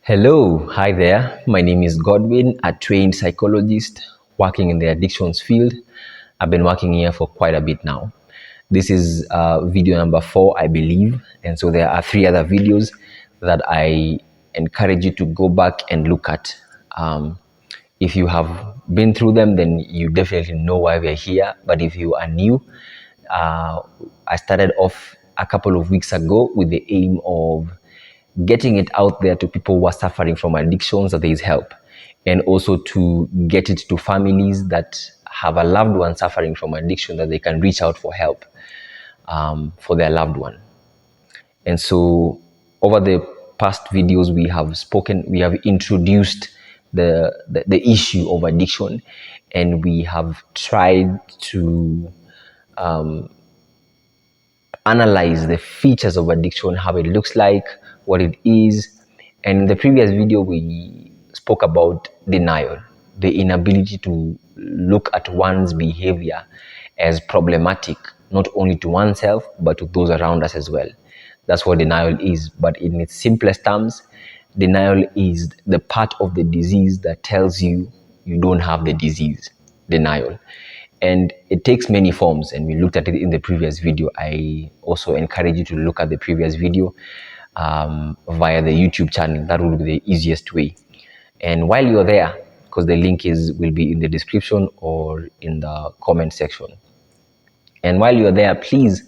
Hello, hi there. My name is Godwin, a trained psychologist working in the addictions field. I've been working here for quite a bit now. This is video number 4, I believe. And so there are 3 other videos that I encourage you to go back and look at. If you have been through them, then you definitely know why we're here. But if you are new, I started off a couple of weeks ago with the aim of getting it out there to people who are suffering from addictions that there is help, and also to get it to families that have a loved one suffering from addiction, that they can reach out for help for their loved one. And so over the past videos we have introduced the issue of addiction, and we have tried to analyze the features of addiction, how it looks like, what it is. And in the previous video, we spoke about denial, the inability to look at one's behavior as problematic, not only to oneself, but to those around us as well. That's what denial is. But in its simplest terms, denial is the part of the disease that tells you you don't have the disease. Denial. And it takes many forms, and we looked at it in the previous video. I also encourage you to look at the previous video via the YouTube channel. That will be the easiest way. And while you're there, because the link will be in the description or in the comment section. And while you're there, please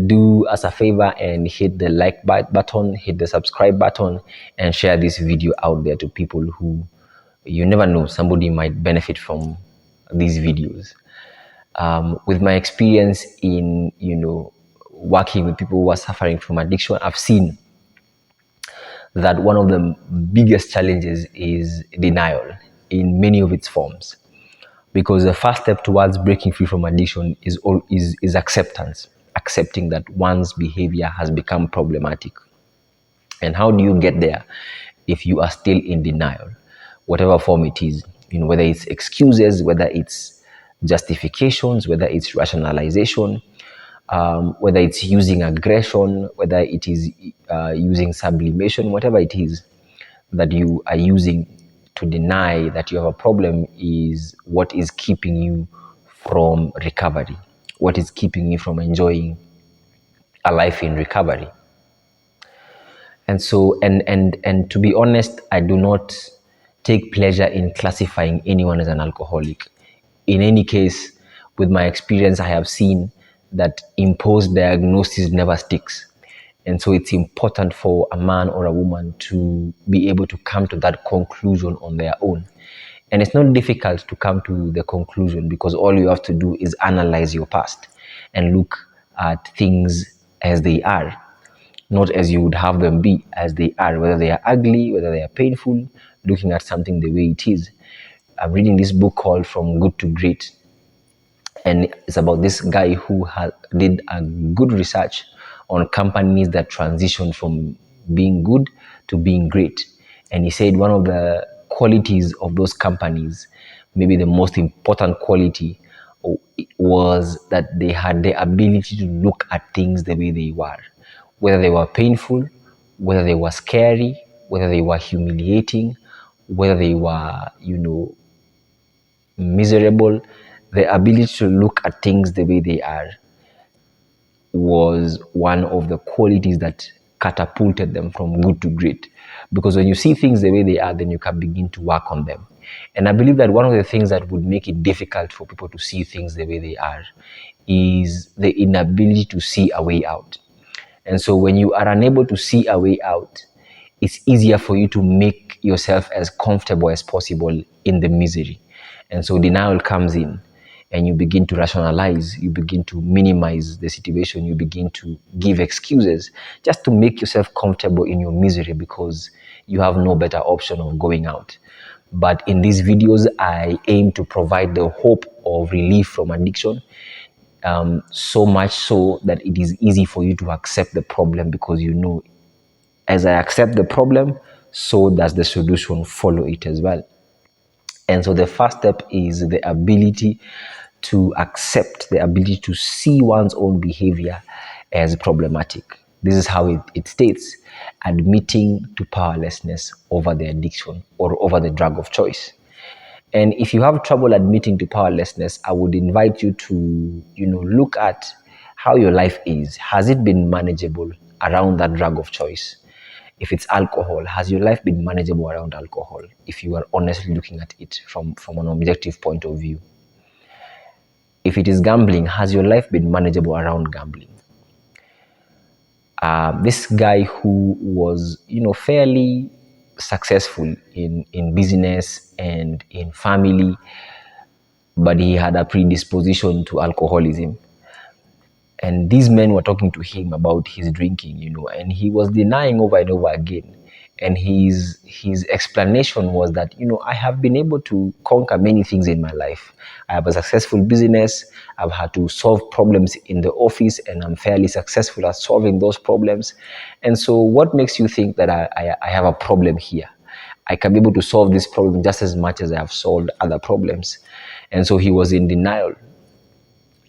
do us a favor and hit the like button, hit the subscribe button, and share this video out there to people who, you never know, somebody might benefit from these videos. With my experience in working with people who are suffering from addiction, I've seen that one of the biggest challenges is denial in many of its forms, because the first step towards breaking free from addiction is acceptance, accepting that one's behavior has become problematic. And how do you get there if you are still in denial, whatever form it is? Whether it's excuses, whether it's justifications, whether it's rationalization, whether it's using aggression, whether it is using sublimation, whatever it is that you are using to deny that you have a problem is what is keeping you from recovery, what is keeping you from enjoying a life in recovery. And so, and to be honest, I do not take pleasure in classifying anyone as an alcoholic. In any case, with my experience, I have seen that imposed diagnosis never sticks. And so it's important for a man or a woman to be able to come to that conclusion on their own. And it's not difficult to come to the conclusion, because all you have to do is analyze your past and look at things as they are, not as you would have them be, as they are, whether they are ugly, whether they are painful, looking at something the way it is. I'm reading this book called From Good to Great, and it's about this guy who did a good research on companies that transition from being good to being great. And he said one of the qualities of those companies, maybe the most important quality, was that they had the ability to look at things the way they were, whether they were painful, whether they were scary, whether they were humiliating, whether they were, miserable. The ability to look at things the way they are was one of the qualities that catapulted them from good to great. Because when you see things the way they are, then you can begin to work on them. And I believe that one of the things that would make it difficult for people to see things the way they are is the inability to see a way out. And so when you are unable to see a way out, it's easier for you to make yourself as comfortable as possible in the misery. And so denial comes in, and you begin to rationalize, you begin to minimize the situation, you begin to give excuses just to make yourself comfortable in your misery, because you have no better option of going out. But in these videos, I aim to provide the hope of relief from addiction, so much so that it is easy for you to accept the problem, because as I accept the problem, so does the solution follow it as well. And so the first step is the ability to accept, the ability to see one's own behavior as problematic. This is how it states: admitting to powerlessness over the addiction or over the drug of choice. And if you have trouble admitting to powerlessness, I would invite you to, look at how your life is. Has it been manageable around that drug of choice? If it's alcohol, has your life been manageable around alcohol? If you are honestly looking at it from an objective point of view. If it is gambling, has your life been manageable around gambling? This guy who was, fairly successful in business and in family, but he had a predisposition to alcoholism. And these men were talking to him about his drinking, and he was denying over and over again. And his explanation was that, I have been able to conquer many things in my life. I have a successful business. I've had to solve problems in the office, and I'm fairly successful at solving those problems. And so what makes you think that I have a problem here? I can be able to solve this problem just as much as I have solved other problems. And so he was in denial.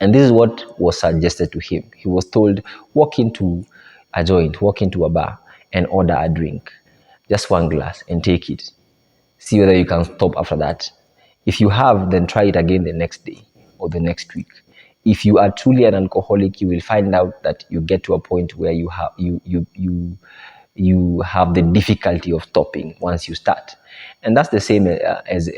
And this is what was suggested to him. He was told, walk into a joint, walk into a bar and order a drink, just one glass, and take it. See whether you can stop after that. If you have, then try it again the next day or the next week. If you are truly an alcoholic, you will find out that you get to a point where you have the difficulty of stopping once you start. And that's the same as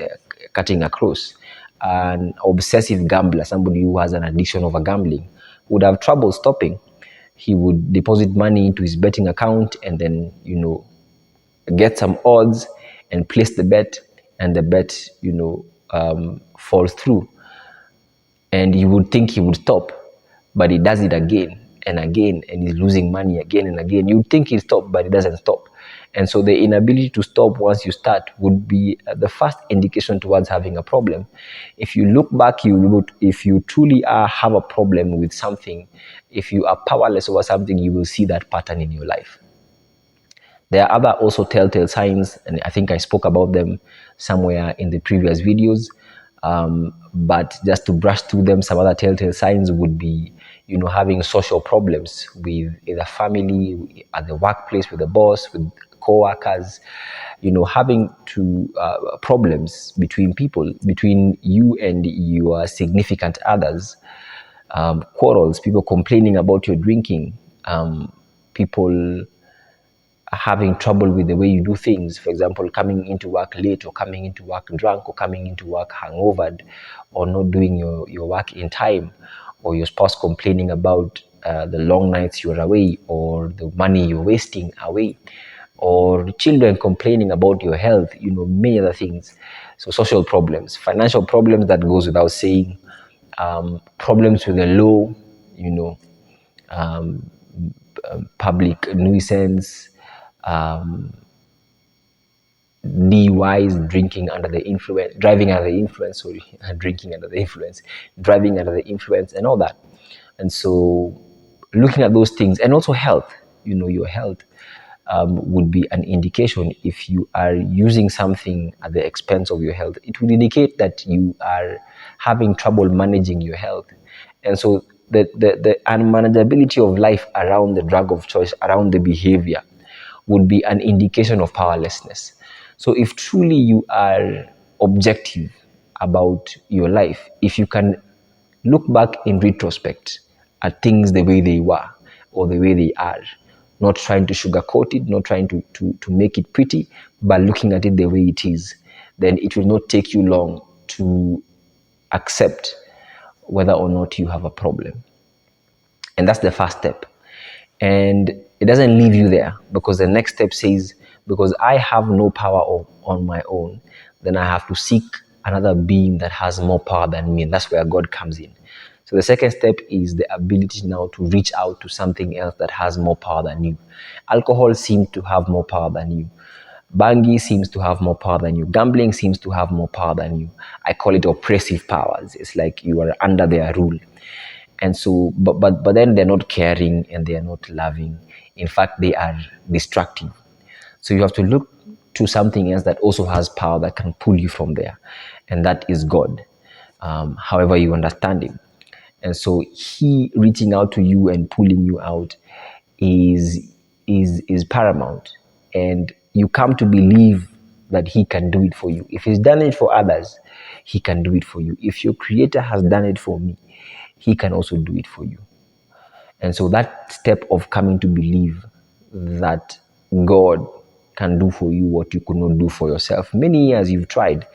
cutting across. An obsessive gambler, somebody who has an addiction over gambling, would have trouble stopping. He would deposit money into his betting account and then, get some odds and place the bet, and the bet, falls through. And you would think he would stop, but he does it again and again, and he's losing money again and again. You'd think he'd stop, but he doesn't stop. And so the inability to stop once you start would be the first indication towards having a problem. If you look back, if you truly have a problem with something, if you are powerless over something, you will see that pattern in your life. There are other also telltale signs, and I think I spoke about them somewhere in the previous videos. But just to brush through them, some other telltale signs would be, having social problems with either family, at the workplace, with the boss, with co-workers, having problems between people, between you and your significant others, quarrels, people complaining about your drinking, people having trouble with the way you do things. For example, coming into work late, or coming into work drunk, or coming into work hangovered, or not doing your work in time, or your spouse complaining about the long nights you're away, or the money you're wasting away, or children complaining about your health, many other things. So social problems, financial problems, that goes without saying, problems with the law, public nuisance, DUIs, drinking under the influence, driving under the influence, sorry, drinking under the influence, driving under the influence, and all that. And so looking at those things, and also health, your health would be an indication. If you are using something at the expense of your health, it would indicate that you are having trouble managing your health. And so the unmanageability of life around the drug of choice, around the behavior, would be an indication of powerlessness. So if truly you are objective about your life, if you can look back in retrospect at things the way they were or the way they are, not trying to sugarcoat it, not trying to make it pretty, but looking at it the way it is, then it will not take you long to accept whether or not you have a problem. And that's the first step. And it doesn't leave you there, because the next step says, because I have no power on my own, then I have to seek another being that has more power than me. And that's where God comes in. So the second step is the ability now to reach out to something else that has more power than you. Alcohol seems to have more power than you. Bangi seems to have more power than you. Gambling seems to have more power than you. I call it oppressive powers. It's like you are under their rule. And so, but then they're not caring and they're not loving. In fact, they are destructive. So you have to look to something else that also has power that can pull you from there. And that is God, however you understand him. And so he reaching out to you and pulling you out is is paramount, and you come to believe that he can do it for you. If he's done it for others, he can do it for you. If your creator has done it for me, he can also do it for you. And so that step of coming to believe that God can do for you what you could not do for yourself. Many years you've tried,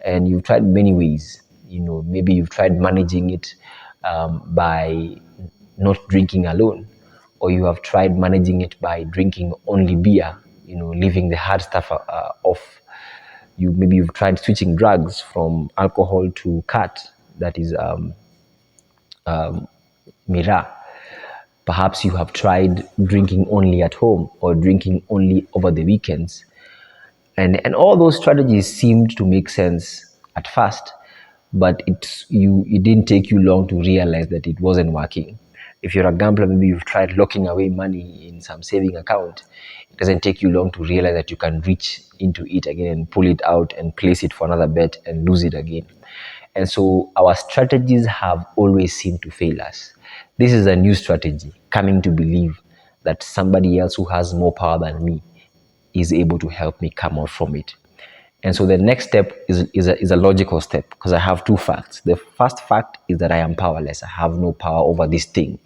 and you've tried many ways. Maybe you've tried managing it by not drinking alone, or you have tried managing it by drinking only beer, leaving the hard stuff off. Maybe you've tried switching drugs from alcohol to cat, that is miraa. Perhaps you have tried drinking only at home or drinking only over the weekends. And all those strategies seemed to make sense at first, but it didn't take you long to realize that it wasn't working. If you're a gambler, maybe you've tried locking away money in some saving account. It doesn't take you long to realize that you can reach into it again and pull it out and place it for another bet and lose it again. And so our strategies have always seemed to fail us. This is a new strategy, coming to believe that somebody else who has more power than me is able to help me come out from it. And so the next step is a logical step, because I have two facts. The first fact is that I am powerless. I have no power over this thing.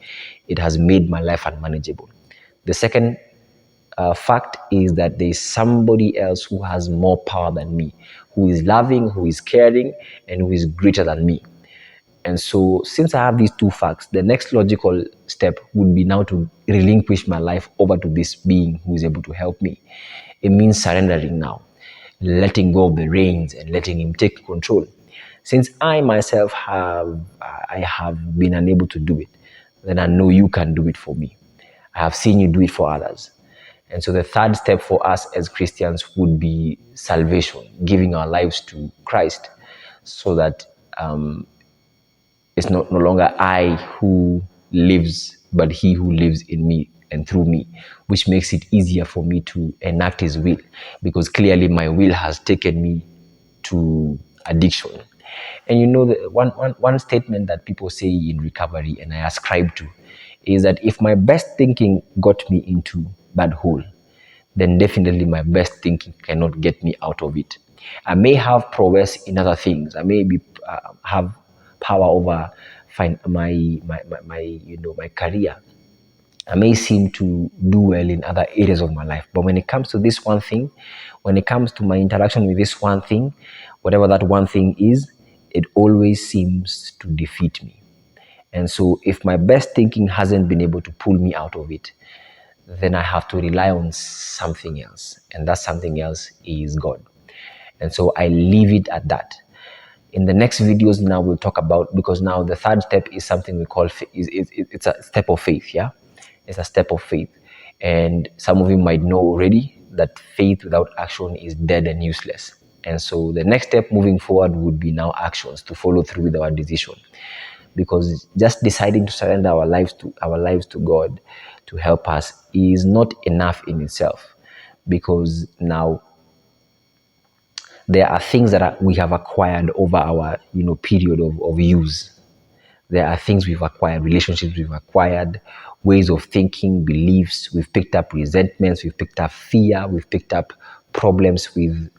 It has made my life unmanageable. The second fact is that there is somebody else who has more power than me, who is loving, who is caring, and who is greater than me. And so, since I have these two facts, the next logical step would be now to relinquish my life over to this being who is able to help me. It means surrendering now, letting go of the reins and letting him take control. Since I myself have been unable to do it, then I know you can do it for me. I have seen you do it for others. And so the third step for us as Christians would be salvation, giving our lives to Christ, so that it's no longer I who lives, but he who lives in me and through me, which makes it easier for me to enact his will, because clearly my will has taken me to addiction. And the one statement that people say in recovery, and I ascribe to, is that if my best thinking got me into that hole, then definitely my best thinking cannot get me out of it. I may have prowess in other things. I may have power over my career. I may seem to do well in other areas of my life, but when it comes to this one thing, when it comes to my interaction with this one thing, whatever that one thing is, it always seems to defeat me. And so if my best thinking hasn't been able to pull me out of it, then I have to rely on something else. And that something else is God. And so I leave it at that. In the next videos now we'll talk about, because now the third step is something we call, it's a step of faith, yeah? It's a step of faith. And some of you might know already that faith without action is dead and useless. And so the next step moving forward would be now actions to follow through with our decision. Because just deciding to surrender our lives to God to help us is not enough in itself, because now there are things that we have acquired over our period of use. There are things we've acquired, relationships we've acquired, ways of thinking, beliefs. We've picked up resentments, we've picked up fear, we've picked up problems with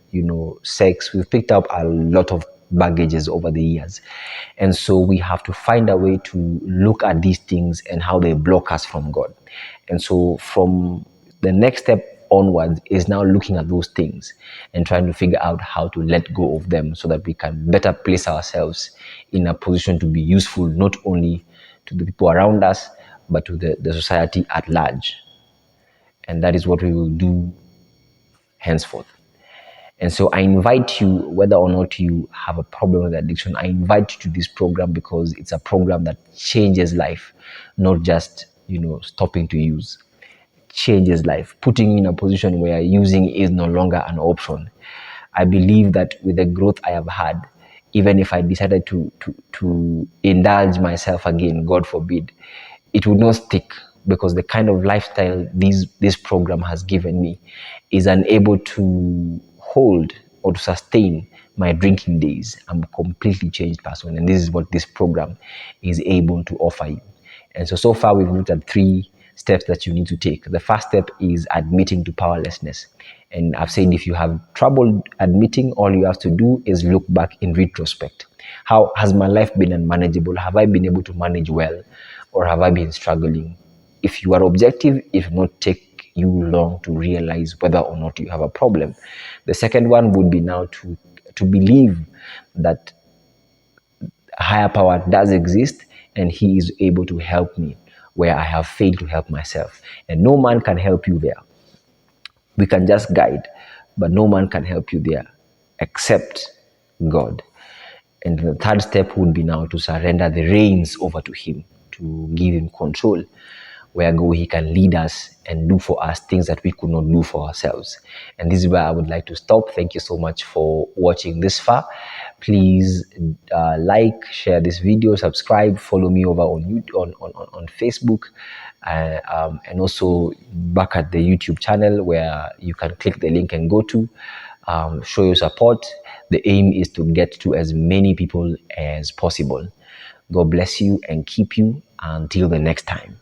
sex. We've picked up a lot of baggages over the years. And so we have to find a way to look at these things and how they block us from God. And so from the next step onwards is now looking at those things and trying to figure out how to let go of them, so that we can better place ourselves in a position to be useful, not only to the people around us, but to the society at large. And that is what we will do henceforth. And so I invite you, whether or not you have a problem with addiction, I invite you to this program, because it's a program that changes life, not just, stopping to use. Changes life, putting you in a position where using is no longer an option. I believe that with the growth I have had, even if I decided to indulge myself again, God forbid, it would not stick, because the kind of lifestyle this program has given me is unable to hold or to sustain my drinking days. I'm a completely changed person, and this is what this program is able to offer you. And so far we've looked at 3 steps that you need to take. The first step is admitting to powerlessness. And I've said if you have trouble admitting, all you have to do is look back in retrospect. How has my life been unmanageable? Have I been able to manage well, or have I been struggling? If you are objective, it will not take you long to realize whether or not you have a problem. The second one would be now to believe that a higher power does exist and he is able to help me where I have failed to help myself. And no man can help you there. We can just guide, but no man can help you there except God. And the third step would be now to surrender the reins over to Him, to give Him control, where go He can lead us and do for us things that we could not do for ourselves. And this is where I would like to stop. Thank you so much for watching this far. Please like, share this video, subscribe, follow me over on YouTube, on Facebook, and also back at the YouTube channel where you can click the link and go to. Show your support. The aim is to get to as many people as possible. God bless you and keep you until the next time.